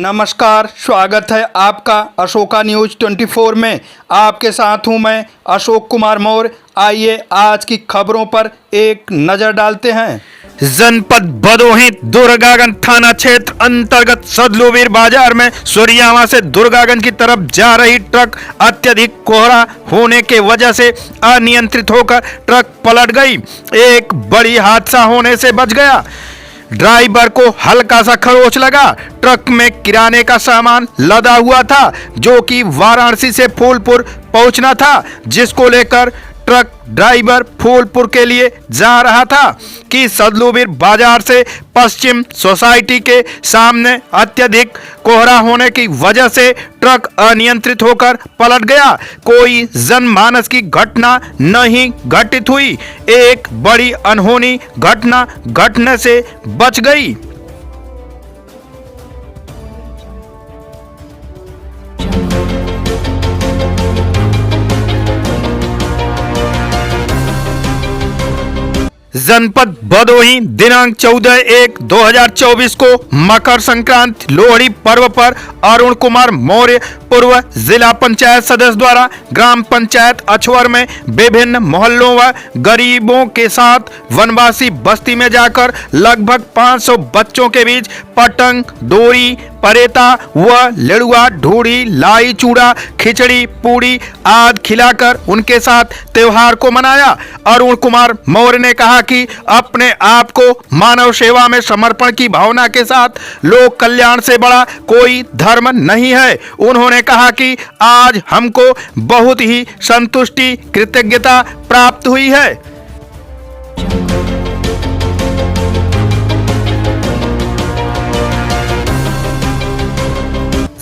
नमस्कार, स्वागत है आपका अशोका न्यूज़ 24 में। आपके साथ हूं मैं अशोक कुमार मौर्य। आइए आज की खबरों पर एक नज़र डालते हैं। जनपद भदोही दुर्गागंज थाना क्षेत्र अंतर्गत सदलुवीर बाजार में सूर्यावा से दुर्गागंज की तरफ जा रही ट्रक अत्यधिक कोहरा होने के वजह से अनियंत्रित होकर ट्रक पलट गई। एक बड़ी हादसा होने से बच गया। ड्राइवर को हल्का सा खरोच लगा। ट्रक में किराने का सामान लदा हुआ था जो कि वाराणसी से फूलपुर पहुंचना था, जिसको लेकर ट्रक ड्राइवर फूलपुर के लिए जा रहा था कि सदलुवीर बाजार से पश्चिम सोसाइटी के सामने अत्यधिक कोहरा होने की वजह से ट्रक अनियंत्रित होकर पलट गया। कोई जनमानस की घटना नहीं घटित हुई। एक बड़ी अनहोनी घटना घटने से बच गई। जनपद भदोही दिनांक 14/1/2024 को मकर संक्रांति लोहड़ी पर्व पर अरुण कुमार मौर्य पूर्व जिला पंचायत सदस्य द्वारा ग्राम पंचायत अछवर में विभिन्न मोहल्लों व गरीबों के साथ वनवासी बस्ती में जाकर लगभग 500 बच्चों के बीच पतंग, डोरी, परेता व लड़ुआ, ढूढ़ी, लाई, चूड़ा, खिचड़ी, पूड़ी आदि खिलाकर उनके साथ त्योहार को मनाया। अरुण कुमार मौर्य ने कहा कि अपने आप को मानव सेवा में समर्पण की भावना के साथ लोक कल्याण से बड़ा कोई धर्म नहीं है। उन्होंने कहा कि आज हमको बहुत ही संतुष्टि, कृतज्ञता प्राप्त हुई है।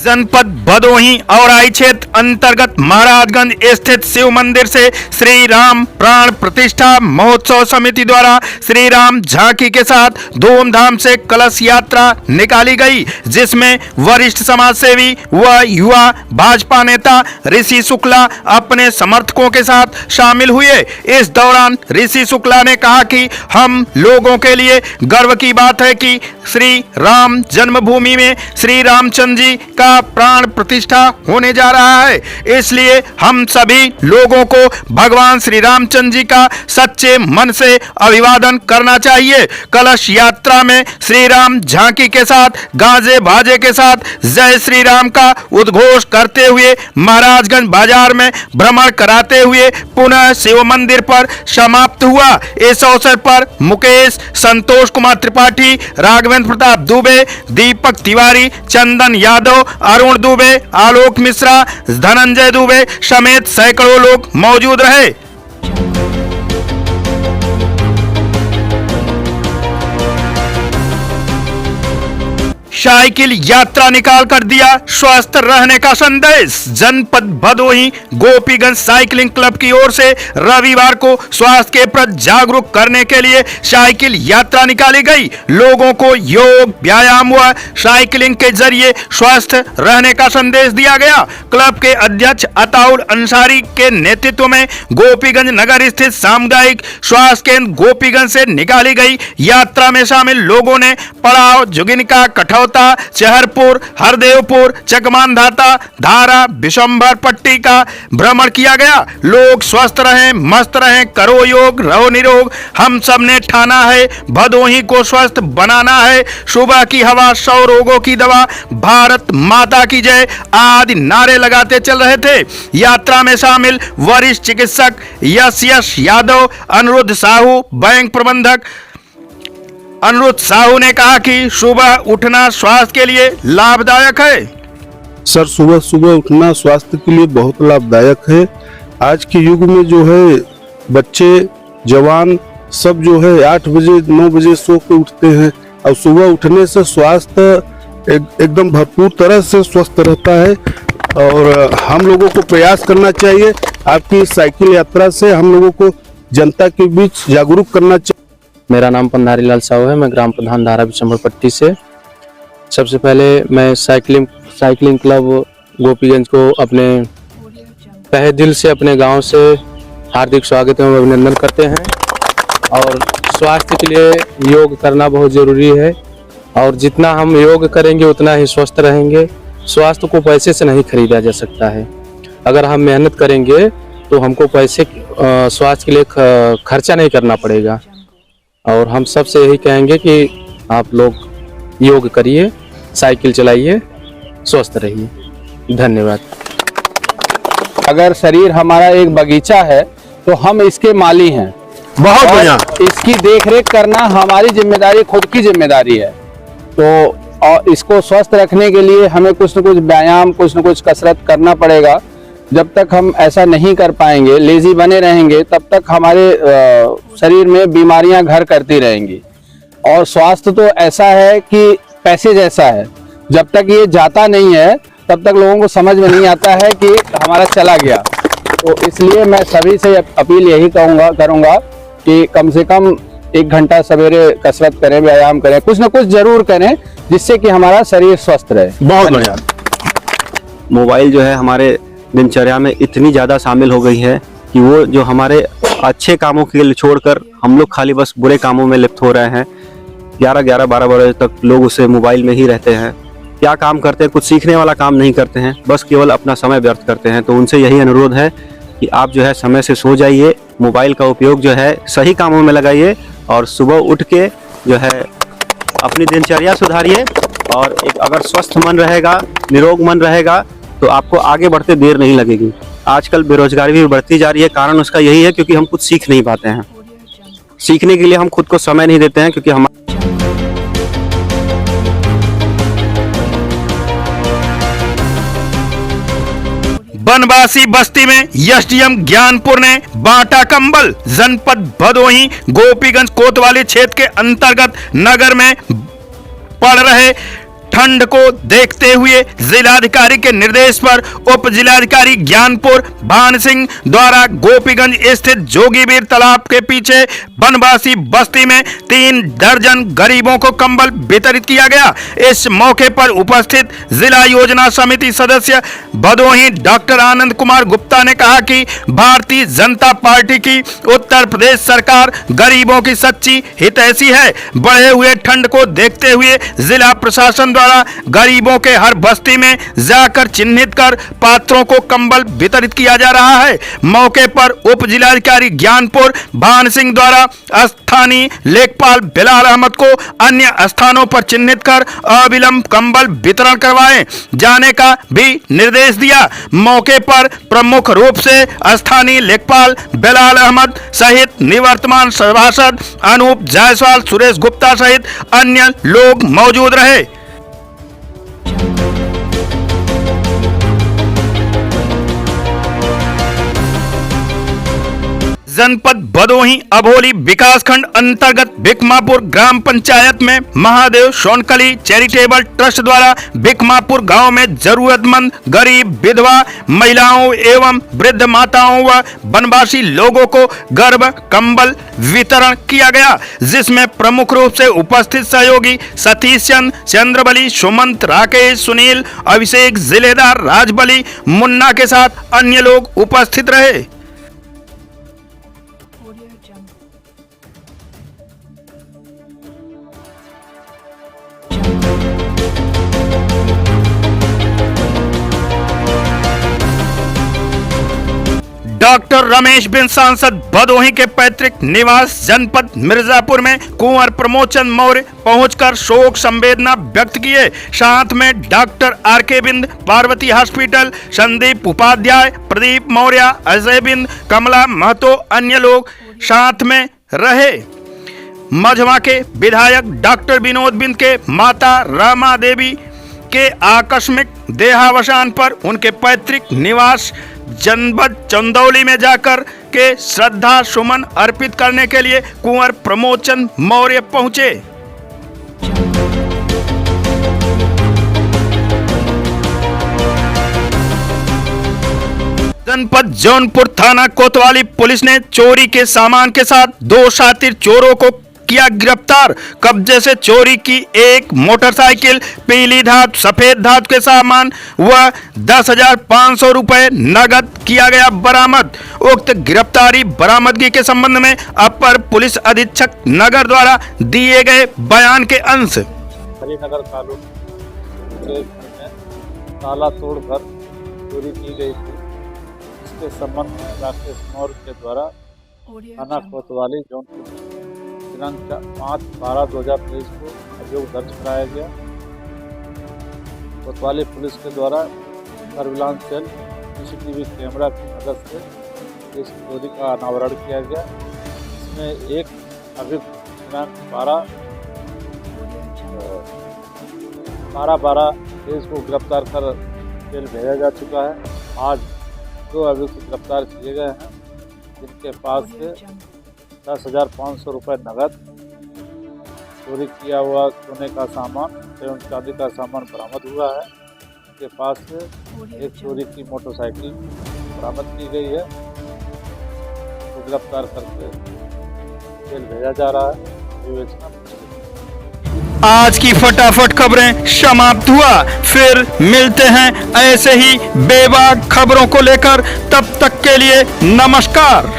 जनपद भदोही औराई क्षेत्र अंतर्गत महाराजगंज स्थित शिव मंदिर से श्री राम प्राण प्रतिष्ठा महोत्सव समिति द्वारा श्री राम झांकी के साथ धूमधाम से कलश यात्रा निकाली गई, जिसमें वरिष्ठ समाज सेवी व युवा भाजपा नेता ऋषि शुक्ला अपने समर्थकों के साथ शामिल हुए। इस दौरान ऋषि शुक्ला ने कहा कि हम लोगों के लिए गर्व की बात है कि श्री राम जन्मभूमि में श्री रामचंद्र जी का प्राण प्रतिष्ठा होने जा रहा है। इसलिए हम सभी लोगों को भगवान श्री रामचंद्र जी का सच्चे मन से अभिवादन करना चाहिए। कलश यात्रा में श्री राम झांकी के साथ गाजे बाजे के साथ जय श्री राम का उद्घोष करते हुए महाराजगंज बाजार में भ्रमण कराते हुए पुनः शिव मंदिर पर समाप्त हुआ। इस अवसर पर मुकेश, संतोष कुमार त्रिपाठी, राघवेंद्र प्रताप दुबे, दीपक तिवारी, चंदन यादव, अरुण दुबे, आलोक मिश्रा, धनंजय दुबे समेत सैकड़ों लोग मौजूद रहे। साइकिल यात्रा निकाल कर दिया स्वस्थ रहने का संदेश। जनपद भदोही गोपीगंज साइकिलिंग क्लब की ओर से रविवार को स्वास्थ्य के प्रति जागरूक करने के लिए साइकिल यात्रा निकाली गई। लोगों को योग, व्यायाम व साइकिलिंग के जरिए स्वस्थ रहने का संदेश दिया गया। क्लब के अध्यक्ष अताउल अंसारी के नेतृत्व में गोपीगंज नगर स्थित सामुदायिक स्वास्थ्य केंद्र गोपीगंज से निकाली गई यात्रा में शामिल लोगों ने पड़ाव, जुगिनका, कठौता, चहरपुर, हरदेवपुर, चकमानधाता, धारा, विशंभर पट्टी का भ्रमण किया गया। लोग स्वस्थ रहें, मस्त रहें, करो योग, रहो निरोग। हम सब ने ठाना है भदोही को स्वस्थ बनाना है। सुबह की हवा 100 रोगों की दवा, भारत माता की जय आदि नारे लगाते चल रहे थे। यात्रा में शामिल वरिष्ठ चिकित्सक यश यादव, अनिरुद्ध साहू, बैंक प्रबंधक अनिरुद्ध साहू ने कहा कि सुबह उठना स्वास्थ्य के लिए लाभदायक है। सर, सुबह सुबह उठना स्वास्थ्य के लिए बहुत लाभदायक है। आज के युग में जो है बच्चे, जवान सब जो है 8 बजे 9 बजे सो के उठते हैं और सुबह उठने से स्वास्थ्य एकदम भरपूर तरह से स्वस्थ रहता है और हम लोगों को प्रयास करना चाहिए। आपकी साइकिल यात्रा से हम लोगों को जनता के बीच जागरूक करना चाहिए। मेरा नाम पंधारी लाल साहू है। मैं ग्राम प्रधान धारा विशंभर पट्टी से। सबसे पहले मैं साइकिलिंग क्लब गोपीगंज को अपने तहे दिल से अपने गांव से हार्दिक स्वागत एवं अभिनंदन करते हैं। और स्वास्थ्य के लिए योग करना बहुत ज़रूरी है। और जितना हम योग करेंगे उतना ही स्वस्थ रहेंगे। स्वास्थ्य को पैसे से नहीं खरीदा जा सकता है। अगर हम मेहनत करेंगे तो हमको पैसे स्वास्थ्य के लिए खर्चा नहीं करना पड़ेगा। और हम सबसे यही कहेंगे कि आप लोग योग करिए, साइकिल चलाइए, स्वस्थ रहिए। धन्यवाद। अगर शरीर हमारा एक बगीचा है तो हम इसके माली हैं। बहुत बढ़िया। इसकी देखरेख करना हमारी जिम्मेदारी, खुद की जिम्मेदारी है। तो और इसको स्वस्थ रखने के लिए हमें कुछ न कुछ व्यायाम, कुछ न कुछ कसरत करना पड़ेगा। जब तक हम ऐसा नहीं कर पाएंगे, लेजी बने रहेंगे, तब तक हमारे शरीर में बीमारियां घर करती रहेंगी। और स्वास्थ्य तो ऐसा है कि पैसे जैसा है, जब तक ये जाता नहीं है तब तक लोगों को समझ में नहीं आता है कि हमारा चला गया। तो इसलिए मैं सभी से अपील यही करूंगा कि कम से कम 1 घंटा सवेरे कसरत करें, व्यायाम करें, कुछ ना कुछ जरूर करें जिससे कि हमारा शरीर स्वस्थ रहे। बहुत बढ़िया। मोबाइल जो है हमारे दिनचर्या में इतनी ज़्यादा शामिल हो गई है कि वो जो हमारे अच्छे कामों के लिए छोड़कर हम लोग खाली बस बुरे कामों में लिप्त हो रहे हैं। 11-11, 12 बजे तक लोग उसे मोबाइल में ही रहते हैं। क्या काम करते हैं? कुछ सीखने वाला काम नहीं करते हैं, बस केवल अपना समय व्यर्थ करते हैं। तो उनसे यही अनुरोध है कि आप जो है समय से सो जाइए, मोबाइल का उपयोग जो है सही कामों में लगाइए और सुबह उठ के जो है अपनी दिनचर्या सुधारिए। और एक अगर स्वस्थ मन रहेगा, निरोग मन रहेगा तो आपको आगे बढ़ते देर नहीं लगेगी। आजकल बेरोजगारी भी बढ़ती जा रही है, कारण उसका यही है क्योंकि हम कुछ सीख नहीं पाते हैं। सीखने के लिए हम खुद को समय नहीं देते हैं क्योंकि हम बनवासी बस्ती में एसडीएम ज्ञानपुर ने बांटा कंबल। जनपद भदोही गोपीगंज कोतवाली क्षेत्र के अंतर्गत नगर में पड़ रहे ठंड को देखते हुए जिलाधिकारी के निर्देश पर उप जिलाधिकारी ज्ञानपुर भान सिंह द्वारा गोपीगंज स्थित जोगीवीर तालाब के पीछे बनवासी बस्ती में 3 दर्जन गरीबों को कंबल वितरित किया गया। इस मौके पर उपस्थित जिला योजना समिति सदस्य भदोही डॉक्टर आनंद कुमार गुप्ता ने कहा कि भारतीय जनता पार्टी की उत्तर प्रदेश सरकार गरीबों की सच्ची हितैषी है। बढ़े हुए ठंड को देखते हुए जिला प्रशासन द्वारा गरीबों के हर बस्ती में जाकर चिन्हित कर पात्रों को कंबल वितरित किया जा रहा है। मौके पर उप जिलाधिकारी ज्ञानपुर भान सिंह द्वारा स्थानीय लेखपाल बिलाल अहमद को अन्य स्थानों पर चिन्हित कर अविलंब कंबल वितरण करवाए जाने का भी निर्देश दिया। मौके पर प्रमुख रूप से स्थानीय लेखपाल बिलाल अहमद सहित निवर्तमान सभासद अनूप जायसवाल, सुरेश गुप्ता सहित अन्य लोग मौजूद रहे। जनपद भदोही अभोली विकासखंड अंतर्गत भिकमापुर ग्राम पंचायत में महादेव सोनकली चैरिटेबल ट्रस्ट द्वारा भिकमापुर गांव में जरूरतमंद गरीब विधवा महिलाओं एवं वृद्ध माताओं व वनवासी लोगों को गर्भ कंबल वितरण किया गया, जिसमें प्रमुख रूप से उपस्थित सहयोगी सतीश चंद, चंद्रबली, सुमंत, राकेश, सुनील, अभिषेक, जिलेदार, राजबली, मुन्ना के साथ अन्य लोग उपस्थित रहे। डॉक्टर रमेश बिन सांसद भदोही के पैतृक निवास जनपद मिर्जापुर में कुंवर प्रमोदचंद मौर्य पहुंचकर शोक संवेदना व्यक्त किए। साथ में डॉक्टर आर.के. बिंद, पार्वती हॉस्पिटल, संदीप उपाध्याय, प्रदीप मौर्य, अजय बिंद, कमला महतो अन्य लोग साथ में रहे। मझवा के विधायक डॉक्टर विनोद बिंद के माता रामा देवी के आकस्मिक देहावसान पर उनके पैतृक निवास जनपद चंदौली में जाकर के श्रद्धा सुमन अर्पित करने के लिए कुंवर प्रमोदचंद मौर्य पहुंचे। जनपद जौनपुर थाना कोतवाली पुलिस ने चोरी के सामान के साथ 2 शातिर चोरों को किया गिरफ्तार। कब्जे से चोरी की एक मोटरसाइकिल, पीली धातु, सफेद धातु के सामान व 10,500 रुपए नगद किया गया बरामद। उक्त गिरफ्तारी बरामदगी के संबंध में अपर पुलिस अधीक्षक नगर द्वारा दिए गए बयान के अंश। हरिनगर कॉलोनी के घर में ताला तोड़कर चोरी की गई थी। इसके संबंध में राकेश मौर्य के द्वारा थाना कोतवाली जौनपुर दिनांक 5/12/2023 को अभियोग दर्ज कराया गया। कोतवाली पुलिस के द्वारा सर्विलांस सेल CCTV कैमरा की मदद से इस चोरी का अनावरण किया गया। इसमें एक अभियुक्त दिनांक 12/12/23 को गिरफ्तार कर जेल भेजा जा चुका है। आज 2 अभियुक्त गिरफ्तार किए गए हैं, जिनके पास से 10,500 रुपये नकद, चोरी किया हुआ सोने का सामान एवं चांदी का सामान बरामद हुआ है। इनके पास से एक चोरी की मोटरसाइकिल बरामद की गई है, तो गिरफ्तार करके जेल भेजा जा रहा है। विवेचना आज की फटाफट खबरें समाप्त हुआ। फिर मिलते हैं ऐसे ही बेबाक खबरों को लेकर। तब तक के लिए नमस्कार।